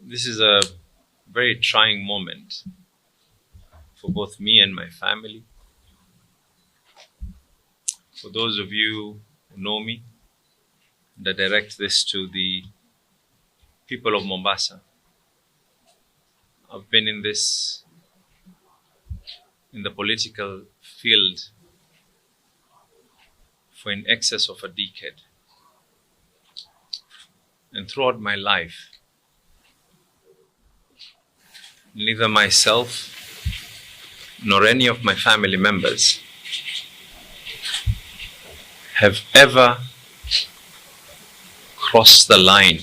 This is a very trying moment for both me and my family. For those of you who know me, and I direct this to the people of Mombasa. I've been in the political field for in excess of a decade. And throughout my life, neither myself nor any of my family members have ever crossed the line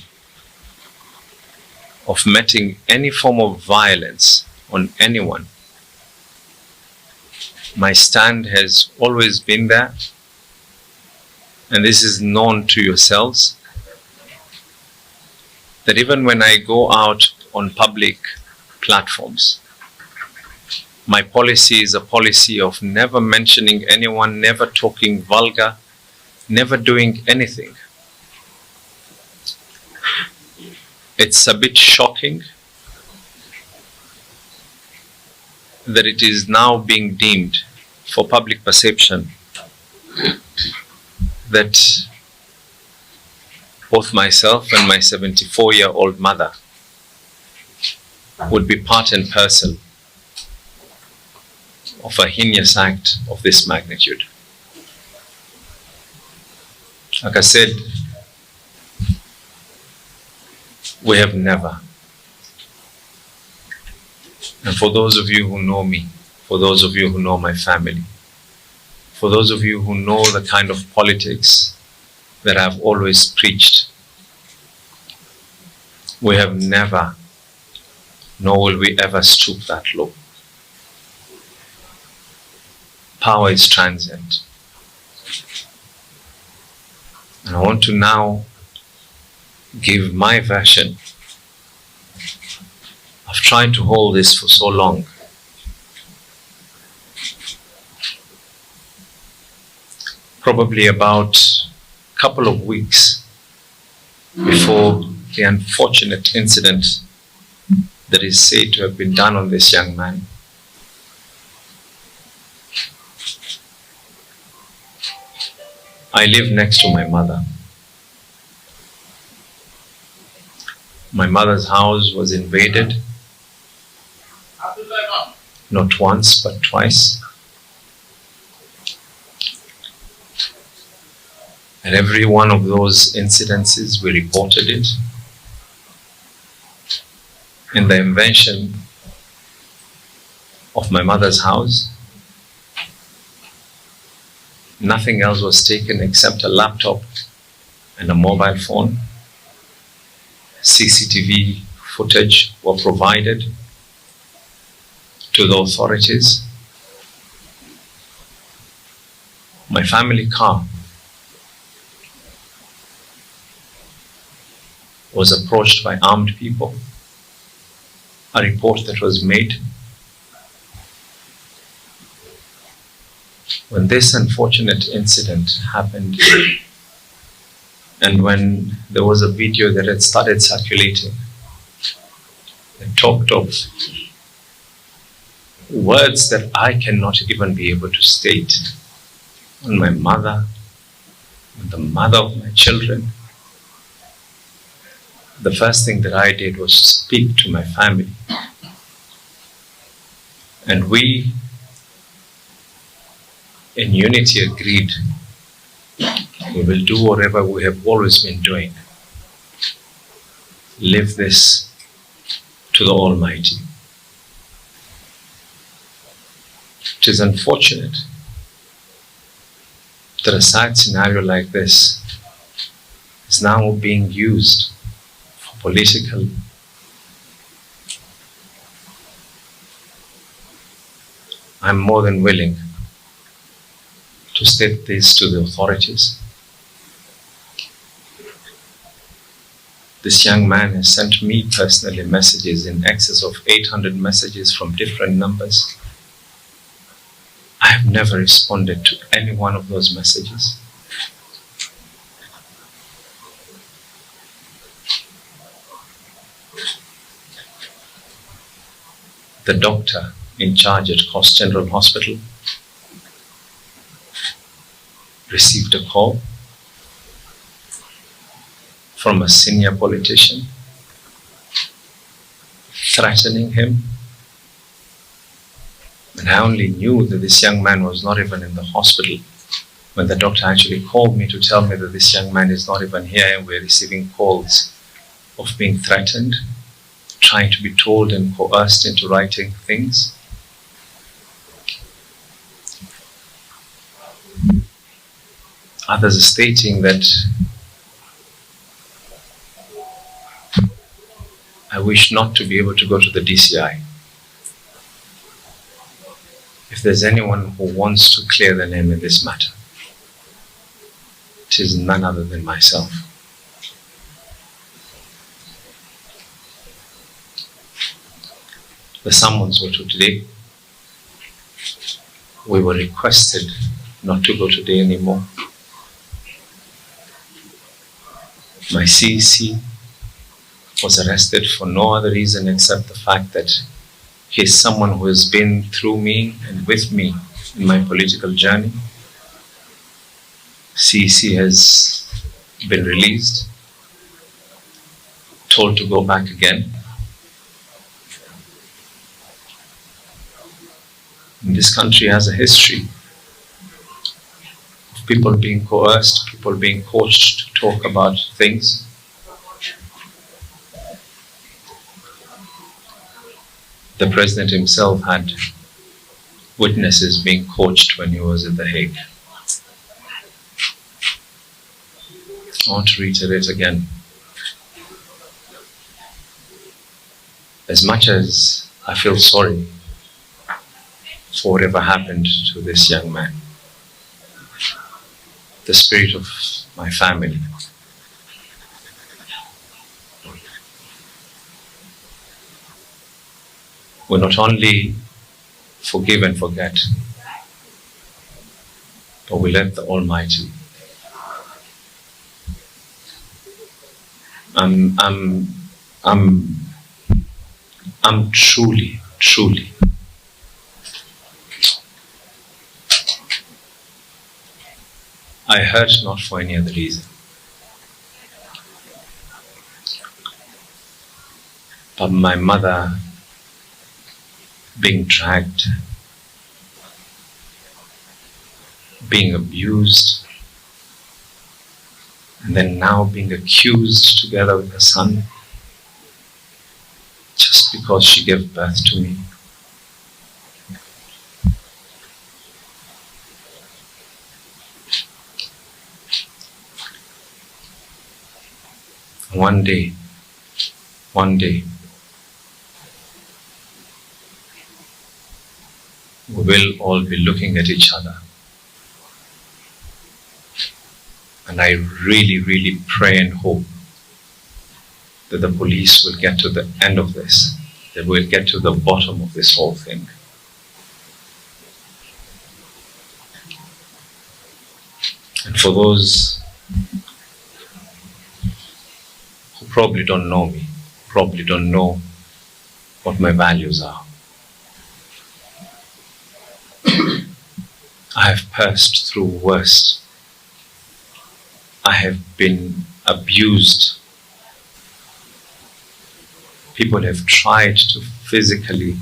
of meting any form of violence on anyone. My stand has always been there, and this is known to yourselves, that even when I go out on public platforms, my policy is a policy of never mentioning anyone, never talking vulgar, never doing anything. It's a bit shocking that it is now being deemed for public perception that both myself and my 74-year-old mother would be part and parcel of a heinous act of this magnitude. Like I said, we have never. And for those of you who know me, for those of you who know my family, for those of you who know the kind of politics that I've always preached, we have never, nor will we ever stoop that low. Power is transient. And I want to now give my version. I've tried to hold this for so long. Probably about a couple of weeks before the unfortunate incident that is said to have been done on this young man. I live next to my mother. My mother's house was invaded, not once but twice. And every one of those incidences, we reported it. In the invasion of my mother's house, nothing else was taken except a laptop and a mobile phone. CCTV footage were provided to the authorities. My family car was approached by armed people. A report that was made. When this unfortunate incident happened, and when there was a video that had started circulating, it talked of words that I cannot even be able to state on my mother, on the mother of my children. The first thing that I did was speak to my family. And we, in unity, agreed we will do whatever we have always been doing. Leave this to the Almighty. It is unfortunate that a sad scenario like this is now being used for political. I'm more than willing to state this to the authorities. This young man has sent me personally messages in excess of 800 messages from different numbers. I have never responded to any one of those messages. The doctor in charge at Coast General Hospital received a call from a senior politician threatening him. And I only knew that this young man was not even in the hospital when the doctor actually called me to tell me that this young man is not even here, and we're receiving calls of being threatened, trying to be told and coerced into writing things. Others are stating that I wish not to be able to go to the DCI. If there's anyone who wants to clear the name in this matter, it is none other than myself. The summons were to today. We were requested not to go today anymore. My CEC was arrested for no other reason except the fact that he is someone who has been through me and with me in my political journey. CEC has been released, told to go back again. And this country has a history of people being coerced, people being coached to talk about things. The president himself had witnesses being coached when he was at The Hague. I want to reiterate again. As much as I feel sorry for whatever happened to this young man, the spirit of my family will not only forgive and forget, but we let the Almighty. I'm truly I hurt not for any other reason, but my mother being dragged, being abused, and then now being accused together with her son just because she gave birth to me. One day, we will all be looking at each other. And I really pray and hope that the police will get to the end of this, that we'll get to the bottom of this whole thing. And for those who probably don't know me, probably don't know what my values are, I have passed through worse. I have been abused. People have tried to physically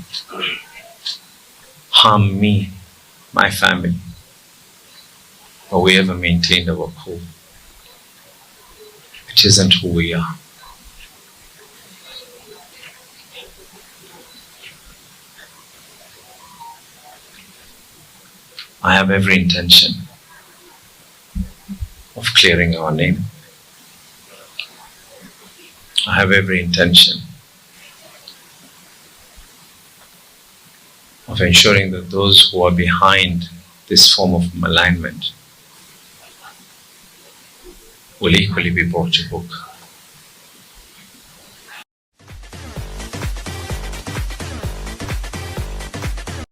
harm me, my family, but we ever maintained our cool. It isn't who we are. I have every intention of clearing our name. I have every intention of ensuring that those who are behind this form of malignment will equally be brought to book.